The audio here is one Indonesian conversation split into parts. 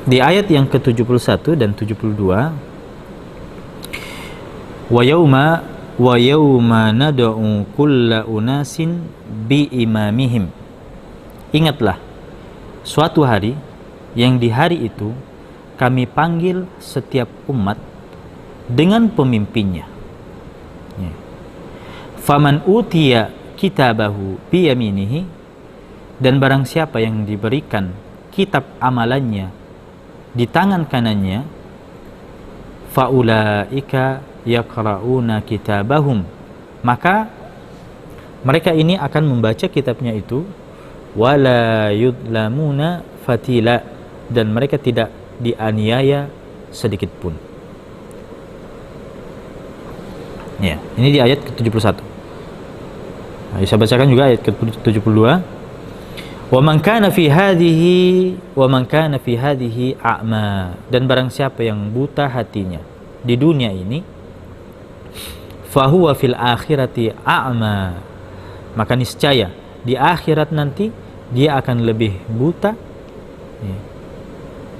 Di ayat yang ke-71 dan 72, wa yauma nad'u kulla unasin bi imamihim. Ingatlah suatu hari yang di hari itu kami panggil setiap umat dengan pemimpinnya. Faman utiya kitabahu bi yaminihi, dan barang siapa yang diberikan kitab amalannya di tangan kanannya, faulaika yaqra'una kitabahum, maka mereka ini akan membaca kitabnya itu, wala yudlamuna fatila, dan mereka tidak dianiaya sedikit pun. Ya, ini di ayat ke-71. Nah, saya bacakan juga ayat ke-72. Wa man kana fi hadhihi a'ma, dan barang siapa yang buta hatinya di dunia ini, fahuwa fil akhirati a'ma, maka niscaya di akhirat nanti dia akan lebih buta,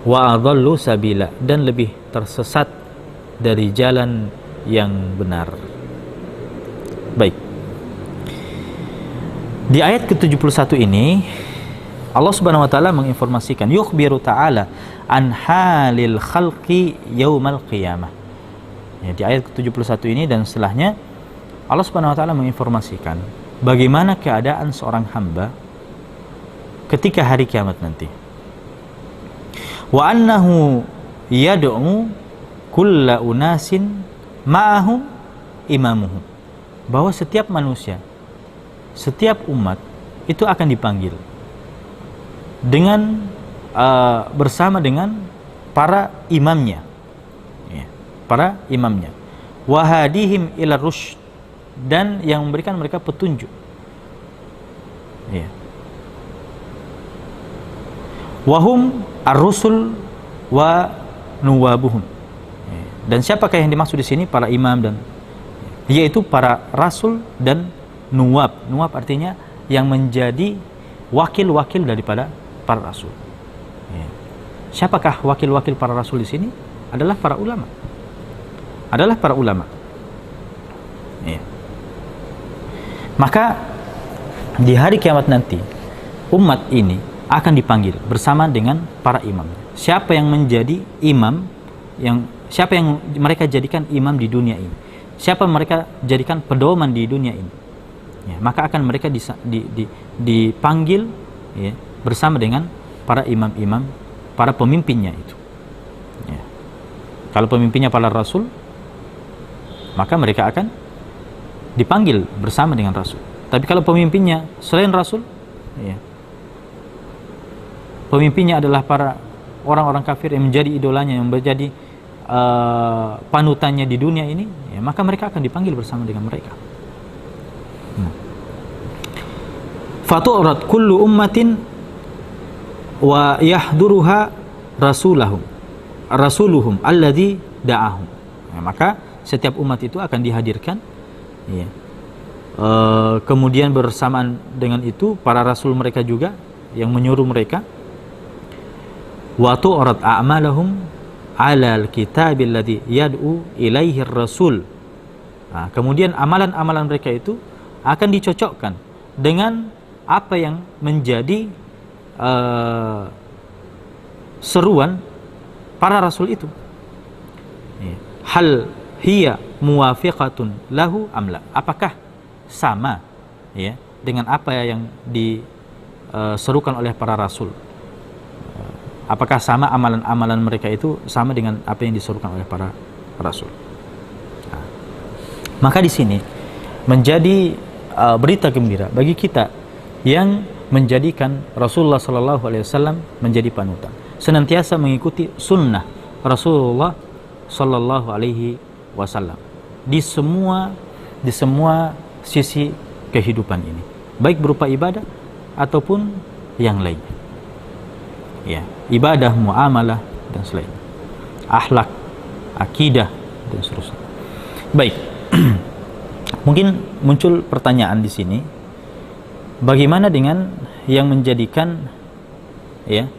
wa adallu sabila, dan lebih tersesat dari jalan yang benar. Baik, di ayat ke-71 ini Allah Subhanahu wa taala menginformasikan, yukhbiru ta'ala an halil khalqi yaumal qiyamah. Ya, di ayat ke-71 ini dan setelahnya Allah Subhanahu wa taala menginformasikan bagaimana keadaan seorang hamba ketika hari kiamat nanti. Wa annahu yad'u kulla unasin ma'ahum imamuhum, bahwa setiap manusia, setiap umat itu akan dipanggil dengan bersama dengan para imamnya, ya, para imamnya, wahadihim ila rusyd, dan yang memberikan mereka petunjuk, ya. Wahum ar-rusul wa nuwabuhum, ya. Dan siapakah yang dimaksud di sini? Para imam, dan yaitu para rasul dan nuwab. Nuwab artinya yang menjadi wakil-wakil daripada para rasul. Ya. Siapakah wakil-wakil para rasul di sini? Adalah para ulama. Adalah para ulama. Ya. Maka di hari kiamat nanti umat ini akan dipanggil bersama dengan para imam. Siapa yang menjadi imam, siapa yang mereka jadikan imam di dunia ini, siapa mereka jadikan pedoman di dunia ini, ya, maka akan mereka dipanggil, ya, bersama dengan para imam-imam, para pemimpinnya itu, ya. Kalau pemimpinnya para rasul, maka mereka akan dipanggil bersama dengan rasul. Tapi kalau pemimpinnya selain rasul, ya, pemimpinnya adalah para orang-orang kafir yang menjadi idolanya, yang menjadi panutannya di dunia ini, ya, maka mereka akan dipanggil bersama dengan mereka. Fatu'rat kullu ummatin wa yahduruha rasuluhum alladhi da'ahum. Ya, maka setiap umat itu akan dihadirkan, ya. Kemudian bersamaan dengan itu para rasul mereka juga yang menyuruh mereka. Wa tu'rat a'malahum 'alal kitabil ladzi yad'u ilaihi rasul. Nah, kemudian amalan-amalan mereka itu akan dicocokkan dengan apa yang menjadi seruan para rasul itu. Hal hiya muwafiqatun lahu amla, apakah sama, ya, dengan apa yang diserukan oleh para rasul? Apakah sama amalan-amalan mereka itu sama dengan apa yang diserukan oleh para rasul? Nah, maka di sini menjadi berita gembira bagi kita yang menjadikan Rasulullah SAW menjadi panutan, senantiasa mengikuti sunnah Rasulullah SAW di semua sisi kehidupan ini, baik berupa ibadah ataupun yang lain, ya, ibadah, muamalah dan selain, akhlak, akidah dan seterusnya. Baik, mungkin muncul pertanyaan di sini, bagaimana dengan yang menjadikan, ya,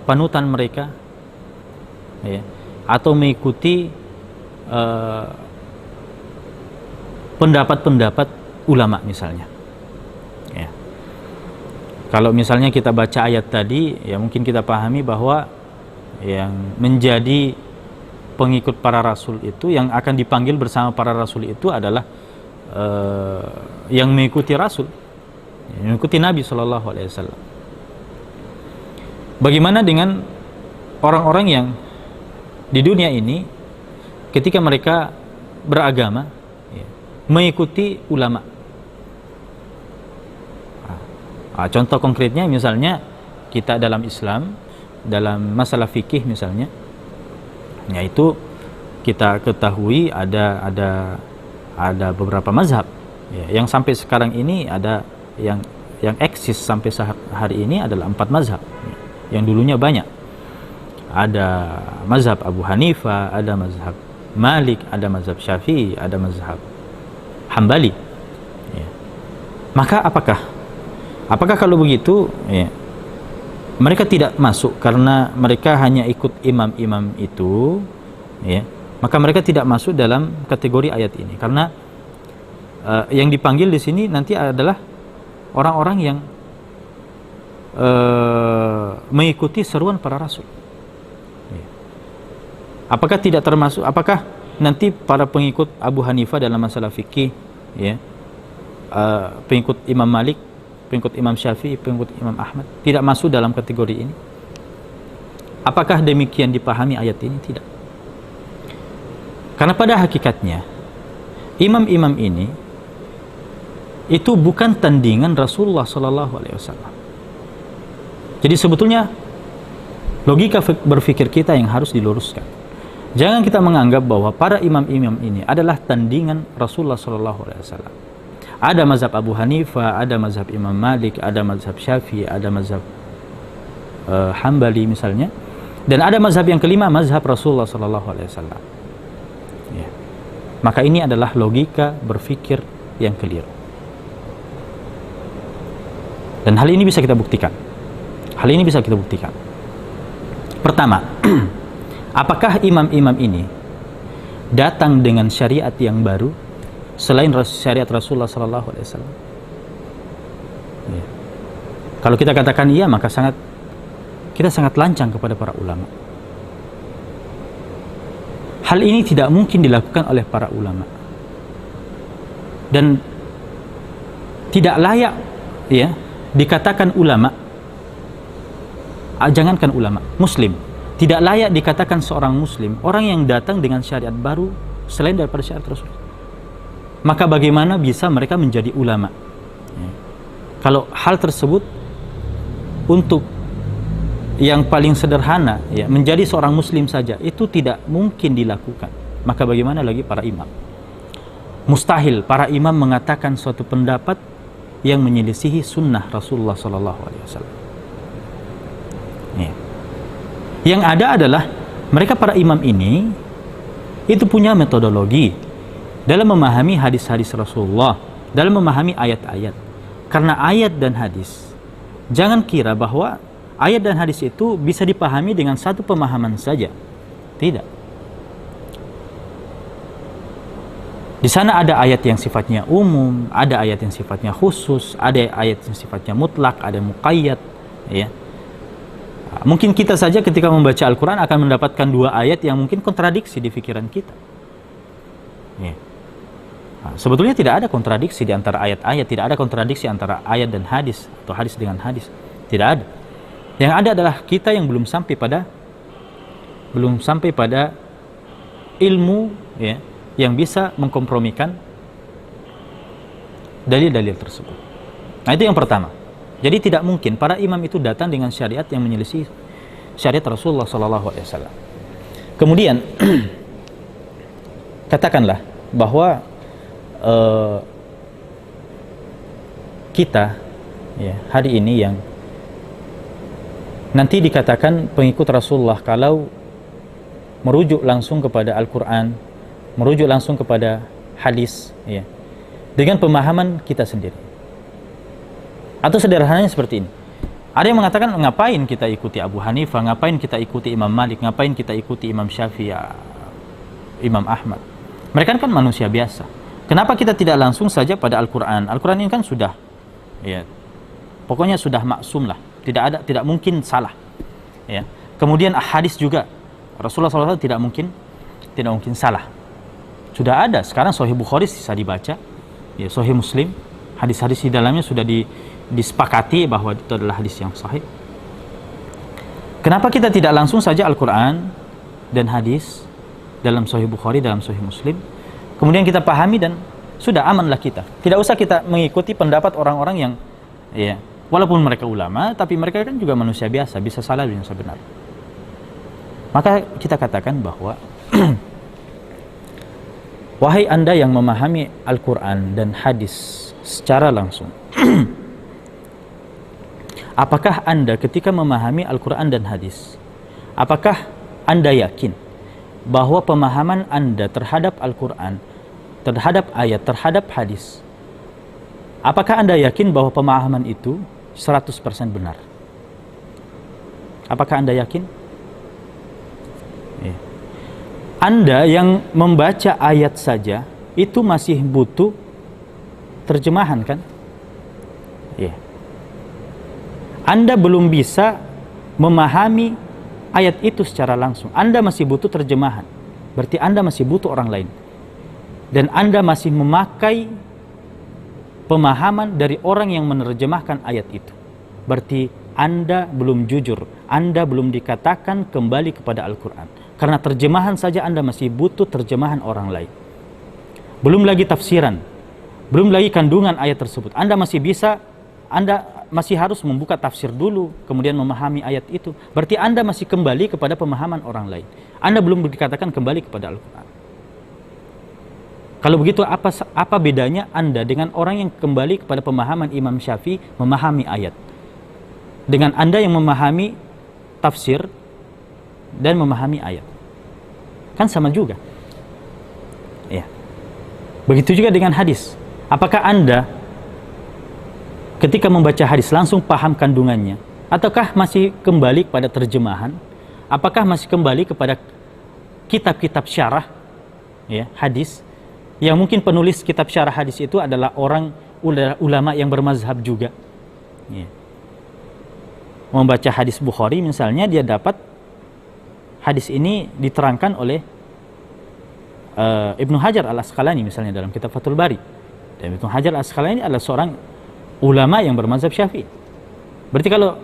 panutan mereka, ya, atau mengikuti pendapat-pendapat ulama misalnya. Ya. Kalau misalnya kita baca ayat tadi, ya mungkin kita pahami bahwa yang menjadi pengikut para rasul itu, yang akan dipanggil bersama para rasul itu adalah yang mengikuti rasul, yang mengikuti Nabi Shallallahu Alaihi Wasallam. Bagaimana dengan orang-orang yang di dunia ini ketika mereka beragama, ya, mengikuti ulama? Contoh konkretnya misalnya kita dalam Islam, dalam masalah fikih misalnya, yaitu kita ketahui ada beberapa mazhab, ya, yang sampai sekarang ini ada yang eksis sampai hari ini adalah 4 mazhab, ya, yang dulunya banyak. Ada mazhab Abu Hanifah, ada mazhab Malik, ada mazhab Syafi'i, ada mazhab Hambali, ya. Maka apakah kalau begitu, ya, mereka tidak masuk karena mereka hanya ikut imam-imam itu, ya, maka mereka tidak masuk dalam kategori ayat ini, karena yang dipanggil di sini nanti adalah orang-orang yang mengikuti seruan para rasul. Ya. Apakah tidak termasuk? Apakah nanti para pengikut Abu Hanifah dalam masalah fikih, ya, pengikut Imam Malik, pengikut Imam Syafi'i, pengikut Imam Ahmad tidak masuk dalam kategori ini? Apakah demikian dipahami ayat ini? Tidak. Karena pada hakikatnya imam-imam ini itu bukan tandingan Rasulullah Sallallahu Alaihi Wasallam. Jadi sebetulnya logika berpikir kita yang harus diluruskan. Jangan kita menganggap bahwa para imam-imam ini adalah tandingan Rasulullah Sallallahu Alaihi Wasallam. Ada mazhab Abu Hanifah, ada mazhab Imam Malik, ada mazhab Syafi'i, ada mazhab Hambali misalnya, dan ada mazhab yang kelima, mazhab Rasulullah Sallallahu Alaihi Wasallam. Ya. Maka ini adalah logika berpikir yang keliru. Dan hal ini bisa kita buktikan. Pertama, apakah imam-imam ini datang dengan syariat yang baru selain syariat Rasulullah Sallallahu Alaihi Wasallam? Ya. Kalau kita katakan iya, maka kita sangat lancang kepada para ulama. Hal ini tidak mungkin dilakukan oleh para ulama, dan tidak layak, ya, dikatakan ulama. Jangankan ulama, muslim tidak layak dikatakan seorang muslim orang yang datang dengan syariat baru selain daripada syariat Rasul. Maka bagaimana bisa mereka menjadi ulama, ya, kalau hal tersebut untuk yang paling sederhana, ya, menjadi seorang muslim saja itu tidak mungkin dilakukan. Maka bagaimana lagi para imam? Mustahil para imam mengatakan suatu pendapat yang menyelisihi sunnah Rasulullah Sallallahu Alaihi Wasallam. Ya. Yang ada adalah mereka para imam ini itu punya metodologi dalam memahami hadis-hadis Rasulullah, dalam memahami ayat-ayat. Karena ayat dan hadis, jangan kira bahwa ayat dan hadis itu bisa dipahami dengan satu pemahaman saja. Tidak. Di sana ada ayat yang sifatnya umum, ada ayat yang sifatnya khusus, ada ayat yang sifatnya mutlak, ada muqayyad, ya. Mungkin kita saja ketika membaca Al-Quran akan mendapatkan 2 ayat yang mungkin kontradiksi di pikiran kita. Ya. Sebetulnya tidak ada kontradiksi di antara ayat-ayat, tidak ada kontradiksi antara ayat dan hadis atau hadis dengan hadis, tidak ada. Yang ada adalah kita yang belum sampai pada ilmu, ya, yang bisa mengkompromikan dalil-dalil tersebut. Nah, itu yang pertama. Jadi tidak mungkin para imam itu datang dengan syariat yang menyelisih syariat Rasulullah SAW. Kemudian katakanlah bahwa kita, ya, hari ini yang nanti dikatakan pengikut Rasulullah kalau merujuk langsung kepada Al-Quran, merujuk langsung kepada hadis, ya, dengan pemahaman kita sendiri. Atau sederhananya seperti ini, Ada yang mengatakan, ngapain kita ikuti Abu Hanifah, ngapain kita ikuti Imam Malik, ngapain kita ikuti Imam Syafi'i, Imam Ahmad. Mereka kan manusia biasa. Kenapa kita tidak langsung saja pada Al-Quran? Al-Quran ini kan sudah, ya, pokoknya sudah maksum lah, tidak mungkin salah. Ya. Kemudian hadis juga, Rasulullah SAW tidak mungkin salah. Sudah ada, sekarang Sahih Bukhari bisa dibaca, ya, Sahih Muslim, hadis-hadis di dalamnya sudah disepakati bahwa itu adalah hadis yang sahih. Kenapa kita tidak langsung saja Al-Quran dan hadis dalam Sahih Bukhari, dalam Sahih Muslim, kemudian kita pahami dan sudah amanlah kita. Tidak usah kita mengikuti pendapat orang-orang yang, ya, walaupun mereka ulama, tapi mereka kan juga manusia biasa, bisa salah bisa benar. Maka kita katakan bahwa wahai Anda yang memahami Al-Quran dan hadis secara langsung, apakah Anda ketika memahami Al-Quran dan hadis, apakah Anda yakin bahwa pemahaman Anda terhadap Al-Quran, terhadap ayat, terhadap hadis, apakah Anda yakin bahwa pemahaman itu 100% benar? Apakah Anda yakin? Ya. Anda yang membaca ayat saja itu masih butuh terjemahan, kan? Ya. Anda belum bisa memahami ayat itu secara langsung. Anda masih butuh terjemahan. Berarti Anda masih butuh orang lain. Dan Anda masih memakai pemahaman dari orang yang menerjemahkan ayat itu. Berarti Anda belum jujur. Anda belum dikatakan kembali kepada Al-Quran. Karena terjemahan saja Anda masih butuh terjemahan orang lain. Belum lagi tafsiran. Belum lagi kandungan ayat tersebut. Anda masih harus membuka tafsir dulu, kemudian memahami ayat itu. Berarti Anda masih kembali kepada pemahaman orang lain. Anda belum dikatakan kembali kepada Al-Quran. Kalau begitu, apa bedanya Anda dengan orang yang kembali kepada pemahaman Imam Syafi'i memahami ayat? Dengan Anda yang memahami tafsir dan memahami ayat. Kan sama juga. Ya. Begitu juga dengan hadis. Apakah Anda ketika membaca hadis langsung paham kandungannya, ataukah masih kembali kepada terjemahan? Apakah masih kembali kepada kitab-kitab syarah, ya, hadis, yang mungkin penulis kitab syarah hadis itu adalah orang ulama yang bermazhab juga, ya. Membaca hadis Bukhari misalnya, dia dapat hadis ini diterangkan oleh Ibnu Hajar Al-Asqalani misalnya dalam kitab Fathul Bari. Dan Ibnu Hajar Al-Asqalani adalah seorang ulama yang bermazhab Syafi'i. Berarti kalau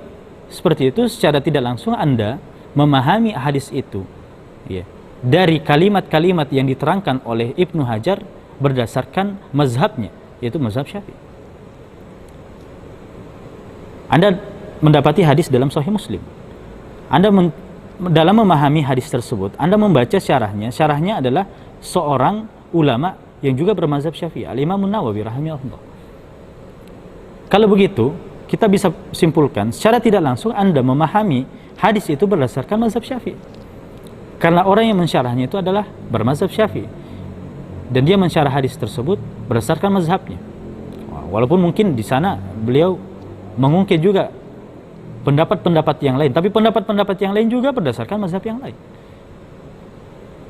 seperti itu, secara tidak langsung Anda memahami hadis itu, ya, dari kalimat-kalimat yang diterangkan oleh Ibnu Hajar berdasarkan mazhabnya, yaitu mazhab Syafi'i. Anda mendapati hadis dalam Sahih Muslim. Anda dalam memahami hadis tersebut, Anda membaca syarahnya. Syarahnya adalah seorang ulama yang juga bermazhab Syafi'i, Al-Imam An-Nawawi rahimahullah. Kalau begitu, kita bisa simpulkan secara tidak langsung Anda memahami hadis itu berdasarkan mazhab Syafi'i. Karena orang yang mensyarahnya itu adalah bermazhab Syafi'i. Dan dia mensyarah hadis tersebut berdasarkan mazhabnya. Walaupun mungkin di sana beliau mengungkit juga pendapat-pendapat yang lain, tapi pendapat-pendapat yang lain juga berdasarkan mazhab yang lain.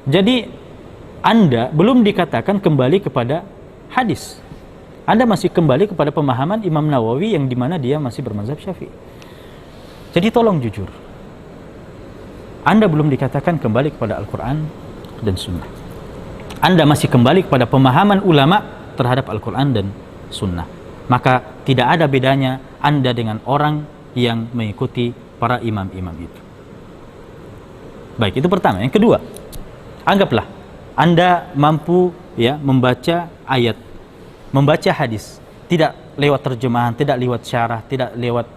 Jadi Anda belum dikatakan kembali kepada hadis. Anda masih kembali kepada pemahaman Imam Nawawi yang dimana dia masih bermazhab Syafi'i. Jadi tolong jujur. Anda belum dikatakan kembali kepada Al-Quran dan Sunnah. Anda masih kembali kepada pemahaman ulama terhadap Al-Quran dan Sunnah. Maka tidak ada bedanya Anda dengan orang yang mengikuti para imam-imam itu. Baik, itu pertama. Yang kedua, anggaplah Anda mampu, ya, membaca ayat, membaca hadis, tidak lewat terjemahan, tidak lewat syarah, tidak lewat,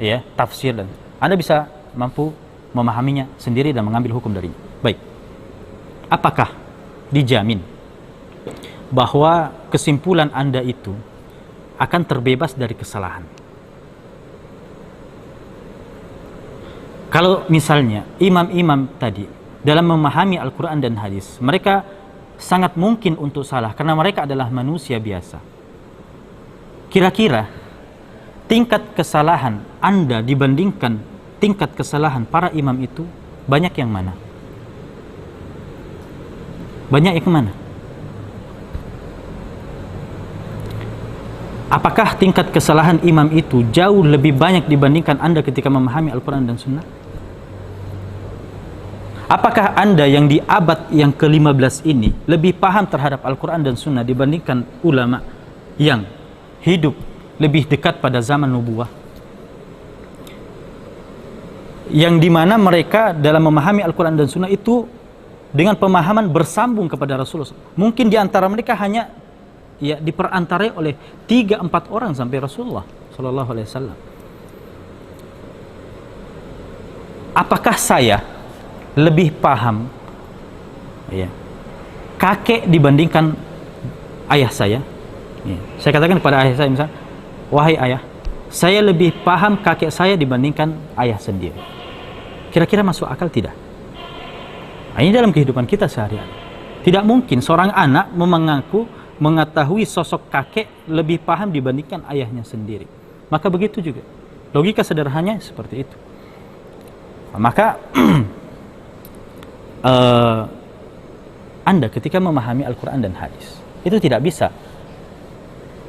ya, tafsir, dan Anda bisa mampu memahaminya sendiri dan mengambil hukum darinya. Baik, apakah dijamin bahwa kesimpulan Anda itu akan terbebas dari kesalahan? Kalau misalnya imam-imam tadi dalam memahami Al-Quran dan hadis, mereka sangat mungkin untuk salah karena mereka adalah manusia biasa. Kira-kira tingkat kesalahan Anda dibandingkan tingkat kesalahan para imam itu banyak yang mana? Banyak yang mana? Apakah tingkat kesalahan imam itu jauh lebih banyak dibandingkan Anda ketika memahami Al-Quran dan Sunnah? Apakah Anda yang di abad yang ke-15 ini lebih paham terhadap Al-Quran dan Sunnah dibandingkan ulama yang hidup lebih dekat pada zaman nubuah? Yang dimana mereka dalam memahami Al-Quran dan Sunnah itu dengan pemahaman bersambung kepada Rasulullah. Mungkin di antara mereka hanya diperantarai oleh 3-4 orang sampai Rasulullah Sallallahu Alaihi Wasallam. Apakah saya lebih paham kakek dibandingkan ayah saya? Saya katakan kepada ayah saya misalnya, wahai ayah, saya lebih paham kakek saya dibandingkan ayah sendiri. Kira-kira masuk akal tidak? Ini dalam kehidupan kita sehari-hari. Tidak mungkin seorang anak mengetahui sosok kakek lebih paham dibandingkan ayahnya sendiri. Maka begitu juga. Logika sederhananya seperti itu. Maka Anda ketika memahami Al-Quran dan hadis itu tidak bisa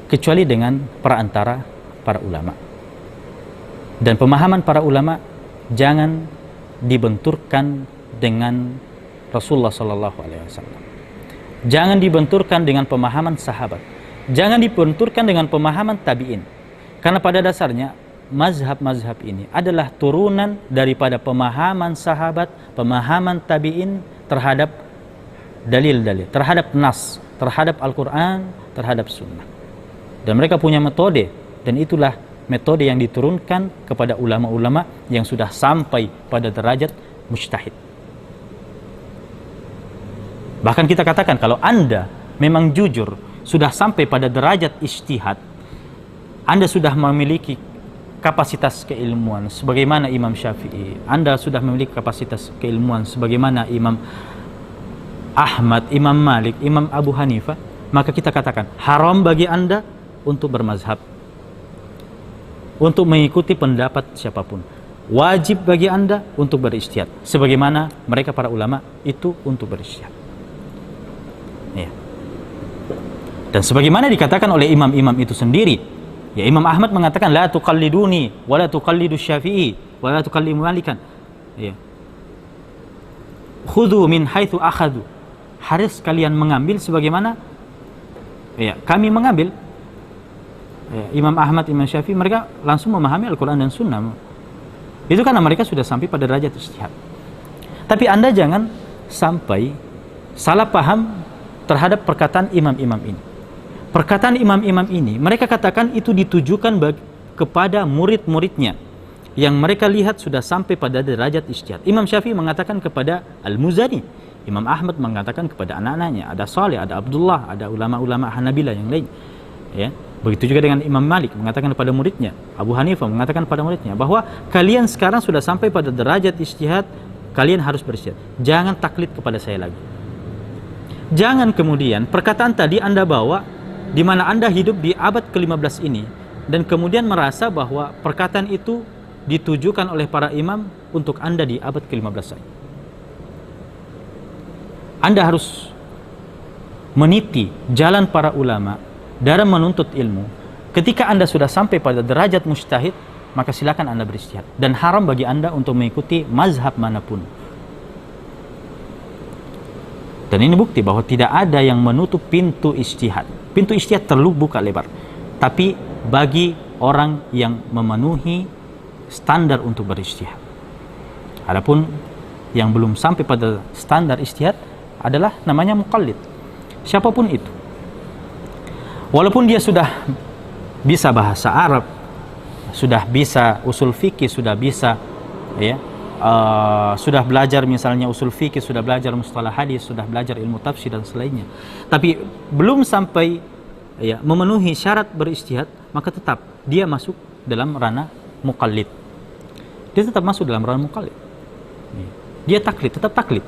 kecuali dengan perantara para ulama. Dan pemahaman para ulama jangan dibenturkan dengan Rasulullah Sallallahu Alaihi Wasallam. Jangan dibenturkan dengan pemahaman sahabat. Jangan dibenturkan dengan pemahaman tabi'in. Karena pada dasarnya mazhab-mazhab ini adalah turunan daripada pemahaman sahabat, pemahaman tabi'in terhadap dalil-dalil, terhadap nas, terhadap Al-Quran, terhadap sunnah. Dan mereka punya metode, dan itulah metode yang diturunkan kepada ulama-ulama yang sudah sampai pada derajat mujtahid. Bahkan kita katakan kalau Anda memang jujur sudah sampai pada derajat ijtihad, Anda sudah memiliki kapasitas keilmuan sebagaimana Imam Syafi'i, Anda sudah memiliki kapasitas keilmuan sebagaimana Imam Ahmad, Imam Malik, Imam Abu Hanifah, maka kita katakan haram bagi Anda untuk bermazhab, untuk mengikuti pendapat siapapun. Wajib bagi Anda untuk berijtihad sebagaimana mereka para ulama itu untuk berijtihad. Ya. Dan sebagaimana dikatakan oleh imam-imam itu sendiri, ya, Imam Ahmad mengatakan la tuqalliduni wa la tuqallidu Syafi'i wa la tuqallidu Malikan. Ya. Khudhu min haitsu akhadhu. Harus kalian mengambil sebagaimana kami mengambil. Imam Ahmad, Imam Syafi'i mereka langsung memahami Al-Quran dan Sunnah. Itu karena mereka sudah sampai pada derajat ijtihad. Tapi Anda jangan sampai salah paham terhadap perkataan imam-imam ini. Perkataan imam-imam ini mereka katakan itu ditujukan kepada murid-muridnya yang mereka lihat sudah sampai pada derajat ijtihad. Imam Syafi'i mengatakan kepada Al-Muzani, Imam Ahmad mengatakan kepada anak-anaknya, ada Saleh, ada Abdullah, ada ulama-ulama Hanabilah yang lain. Ya, begitu juga dengan Imam Malik mengatakan kepada muridnya, Abu Hanifah mengatakan kepada muridnya bahwa kalian sekarang sudah sampai pada derajat ijtihad, kalian harus berijtihad. Jangan taklid kepada saya lagi. Jangan kemudian perkataan tadi Anda bawa di mana Anda hidup di abad ke-15 ini dan kemudian merasa bahwa perkataan itu ditujukan oleh para imam untuk Anda di abad ke-15 ini. Anda harus meniti jalan para ulama dalam menuntut ilmu. Ketika Anda sudah sampai pada derajat mujtahid, maka silakan Anda berijtihad dan haram bagi Anda untuk mengikuti mazhab manapun. Dan ini bukti bahwa tidak ada yang menutup pintu ijtihad. Pintu ijtihad terbuka lebar. Tapi bagi orang yang memenuhi standar untuk berijtihad. Adapun yang belum sampai pada standar ijtihad adalah namanya muqallid. Siapapun itu. Walaupun dia sudah bisa bahasa Arab, sudah bisa usul fikih, sudah bisa sudah belajar misalnya usul fikih, sudah belajar mustalah hadis, sudah belajar ilmu tafsir dan selainnya, tapi belum sampai memenuhi syarat berijtihad, maka tetap dia masuk dalam ranah muqallid. Dia tetap masuk dalam ranah muqallid. Dia taklid, tetap taklid.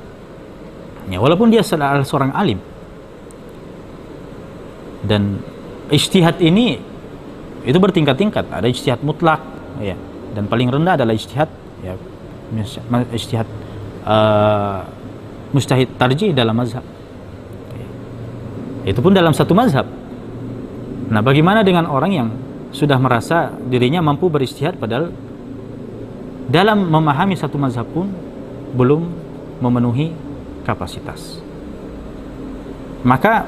Walaupun dia adalah seorang alim. Dan ijtihad ini Itu bertingkat-tingkat, ada ijtihad mutlak, ya, dan paling rendah adalah ijtihad, ya, ijtihad mujtahid tarjih dalam mazhab. Itu pun dalam satu mazhab. Nah, bagaimana dengan orang yang sudah merasa dirinya mampu berijtihad padahal dalam memahami satu mazhab pun belum memenuhi kapasitas? Maka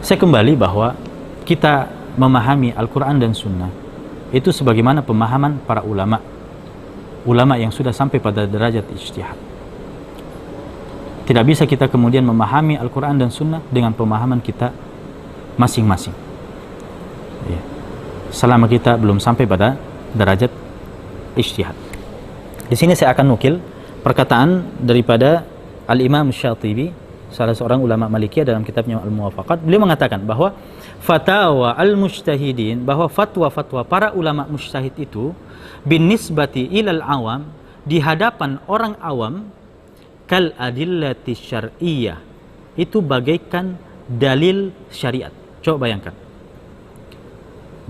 saya kembali bahwa kita memahami Al-Quran dan Sunnah itu sebagaimana pemahaman para ulama yang sudah sampai pada derajat ijtihad. Tidak bisa kita kemudian memahami Al-Quran dan Sunnah dengan pemahaman kita masing-masing, ya, selama kita belum sampai pada derajat ijtihad. Di sini saya akan nukil perkataan daripada Al-Imam Syatibi, salah seorang ulama Malikiyah, dalam kitabnya Al-Muwafaqat. Beliau mengatakan bahwa fatwa al-mujtahidin, bahwa fatwa-fatwa para ulama mujtahid itu bin nisbati ilal awam, di hadapan orang awam, kal adillati syar'iyyah, itu bagaikan dalil syariat. Coba bayangkan.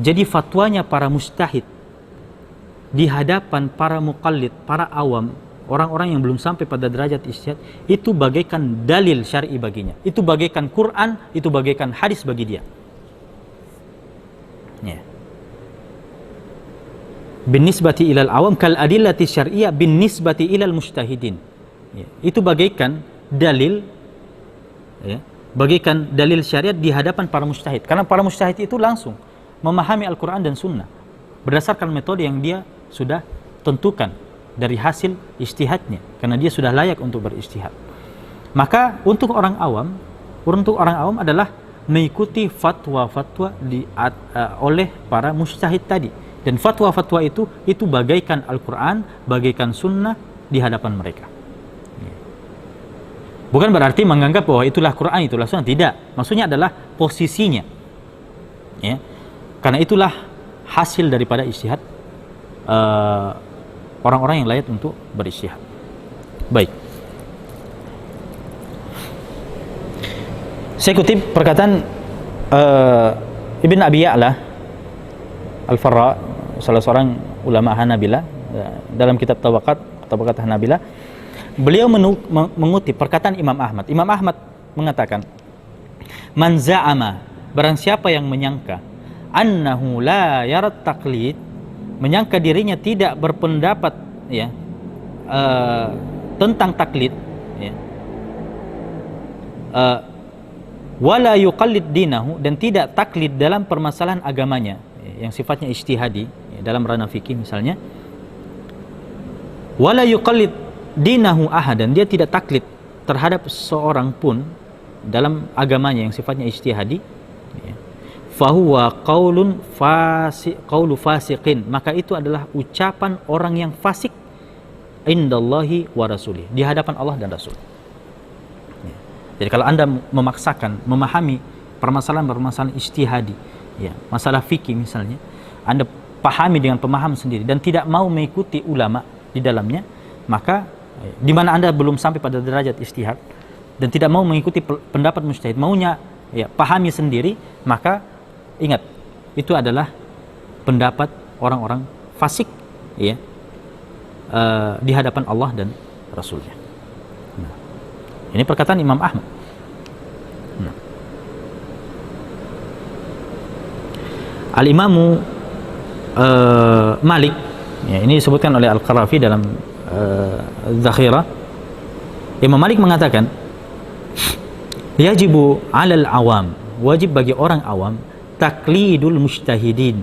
Jadi fatwanya para mujtahid di hadapan para muqallid, para awam, orang-orang yang belum sampai pada derajat ijtihad, itu bagaikan dalil syar'i baginya. Itu bagaikan Quran, itu bagaikan hadis bagi dia. Ya. Bin nisbati ilal awam kal adillati syar'iyyah bin nisbati ilal mujtahidin. Ya. Itu bagaikan dalil, ya, bagaikan dalil syariat di hadapan para mujtahid. Karena para mujtahid itu langsung memahami Al-Quran dan Sunnah berdasarkan metode yang dia sudah tentukan dari hasil ijtihadnya, karena dia sudah layak untuk berijtihad. Maka untuk orang awam adalah mengikuti fatwa-fatwa oleh para mujtahid tadi, dan fatwa-fatwa itu bagaikan Al-Quran, bagaikan Sunnah di hadapan mereka. Bukan berarti menganggap bahwa itulah Quran, itulah Sunnah, tidak. Maksudnya adalah posisinya, ya. Karena itulah hasil daripada ijtihad orang-orang yang layak untuk berijtihad. Baik. Saya kutip perkataan Ibn Abi Ya'la Al-Farra, salah seorang ulama Hanabilah, dalam kitab Tabaqat Hanabilah. Beliau mengutip perkataan Imam Ahmad. Imam Ahmad mengatakan, "Man za'ama, barang siapa yang menyangka, annahu la yarat taqlid, menyangka dirinya tidak berpendapat, ya, tentang taklid, ya, wala yuqallid dinahu, dan tidak taklid dalam permasalahan agamanya, ya, yang sifatnya ijtihadi, ya, dalam ranah fikih misalnya, wala yuqallid dinahu ahadan, dia tidak taklid terhadap seorang pun dalam agamanya yang sifatnya ijtihadi, ya, fahuwa qaulu fasiqin, maka itu adalah ucapan orang yang fasik indallahi wa rasulih, di hadapan Allah dan Rasul. Ya. Jadi kalau Anda memaksakan memahami permasalahan ijtihadi, ya, masalah fikih misalnya, Anda pahami dengan pemahaman sendiri dan tidak mau mengikuti ulama di dalamnya, maka di mana Anda belum sampai pada derajat ijtihad dan tidak mau mengikuti pendapat mujtahid, maunya, ya, pahami sendiri, maka ingat, itu adalah pendapat orang-orang fasik, ya, di hadapan Allah dan Rasulnya. Nah, ini perkataan Imam Ahmad. Nah. Al-Imamu Malik, ya, ini disebutkan oleh Al-Qarafi dalam Zakhirah. Imam Malik mengatakan, yajibu 'alal awam, wajib bagi orang awam, taklidul mujtahidin,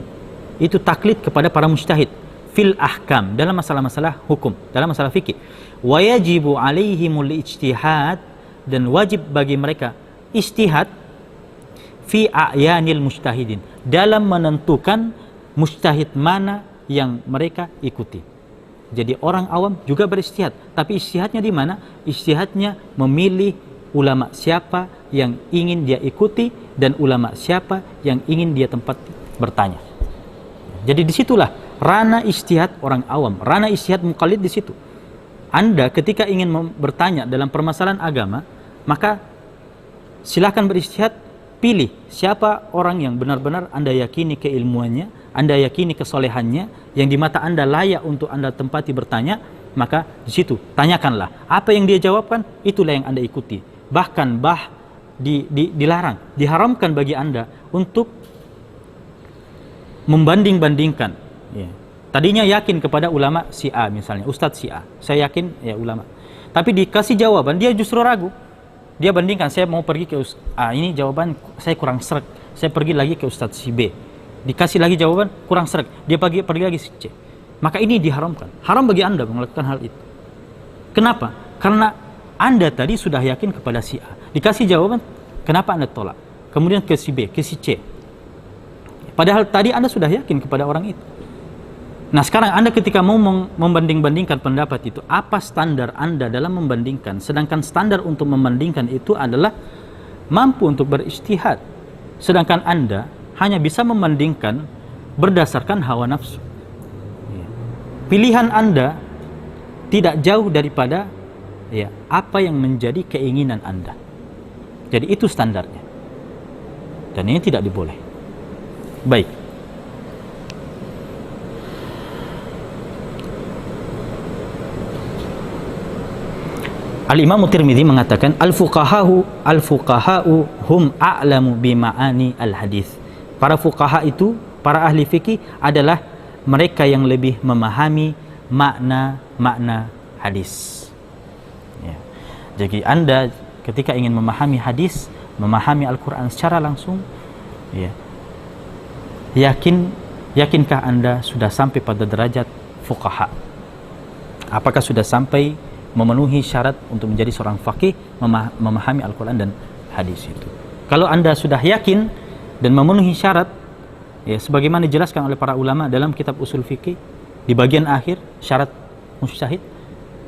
itu taklid kepada para mujtahid, fil ahkam, dalam masalah-masalah hukum, dalam masalah fikih. Wa yajibu 'alaihimul ijtihad, dan wajib bagi mereka ijtihad fi a'yanil mujtahidin, dalam menentukan mujtahid mana yang mereka ikuti. Jadi orang awam juga berijtihad, tapi ijtihadnya di mana? Ijtihadnya memilih ulama siapa yang ingin dia ikuti dan ulama siapa yang ingin dia tempat bertanya. Jadi disitulah ranah ijtihad orang awam, ranah ijtihad muqallid di situ. Anda ketika ingin bertanya dalam permasalahan agama, maka silakan berijtihad pilih siapa orang yang benar-benar Anda yakini keilmuannya, Anda yakini kesolehannya, yang di mata Anda layak untuk Anda tempati bertanya, maka di situ tanyakanlah. Apa yang dia jawabkan, itulah yang Anda ikuti. Bahkan dilarang, diharamkan bagi Anda untuk membanding-bandingkan. Ya. Tadinya yakin kepada ulama si A misalnya, Ustadz si A. Saya yakin ya ulama. Tapi dikasih jawaban, dia justru ragu. Dia bandingkan, saya mau pergi ke ini jawaban saya kurang sreg. Saya pergi lagi ke Ustadz si B. Dikasih lagi jawaban, kurang sreg. Dia pergi lagi si C. Maka ini diharamkan. Haram bagi Anda melakukan hal itu. Kenapa? Karena Anda tadi sudah yakin kepada si A. Dikasih jawaban, kenapa Anda tolak? Kemudian ke si B, ke si C. Padahal tadi Anda sudah yakin kepada orang itu. Nah sekarang Anda ketika mau membanding-bandingkan pendapat itu, apa standar Anda dalam membandingkan? Sedangkan standar untuk membandingkan itu adalah mampu untuk berijtihad. Sedangkan Anda hanya bisa membandingkan berdasarkan hawa nafsu. Pilihan Anda tidak jauh daripada apa yang menjadi keinginan Anda. Jadi itu standarnya. Dan ini tidak diboleh. Baik. Al-Imam Tirmidzi mengatakan al-fuqaha'u hum a'lamu bima'ani al-hadis. Para fuqaha itu, para ahli fikih adalah mereka yang lebih memahami makna hadis. Ya. Jadi Anda ketika ingin memahami hadis, memahami Al-Quran secara langsung, ya, yakinkah Anda sudah sampai pada derajat fuqaha? Apakah sudah sampai memenuhi syarat untuk menjadi seorang faqih, memahami Al-Quran dan hadis itu? Kalau Anda sudah yakin dan memenuhi syarat, ya, sebagaimana dijelaskan oleh para ulama dalam kitab usul fikih di bagian akhir syarat mujtahid,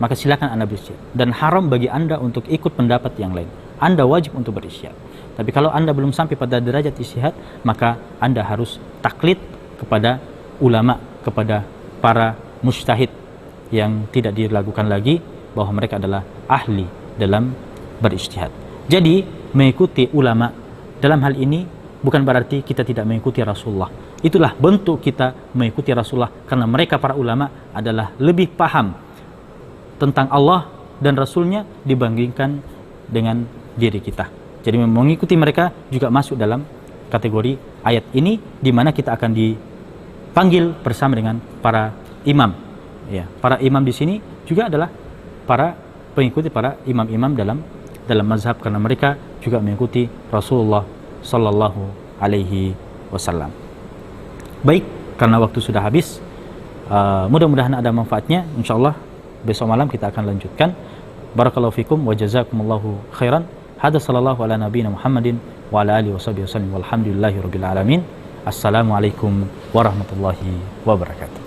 maka silakan Anda berijtihad. Dan haram bagi Anda untuk ikut pendapat yang lain. Anda wajib untuk berijtihad. Tapi kalau Anda belum sampai pada derajat ijtihad, maka Anda harus taklid kepada ulama, kepada para mujtahid yang tidak diragukan lagi bahwa mereka adalah ahli dalam berijtihad. Jadi mengikuti ulama dalam hal ini bukan berarti kita tidak mengikuti Rasulullah. Itulah bentuk kita mengikuti Rasulullah, karena mereka para ulama adalah lebih paham tentang Allah dan Rasulnya dibandingkan dengan diri kita. Jadi mengikuti mereka juga masuk dalam kategori ayat ini, di mana kita akan dipanggil bersama dengan para imam. Ya, para imam di sini juga adalah para pengikuti para imam-imam dalam mazhab, karena mereka juga mengikuti Rasulullah sallallahu alaihi wasallam. Baik, karena waktu sudah habis, mudah-mudahan ada manfaatnya. Insyaallah besok malam kita akan lanjutkan. Barakallahu fikum wa jazakumullahu khairan. Hada sallallahu ala nabiyina Muhammadin wa ala alihi washabihi wasallam walhamdulillahi rabbil alamin. Assalamualaikum warahmatullahi wabarakatuh.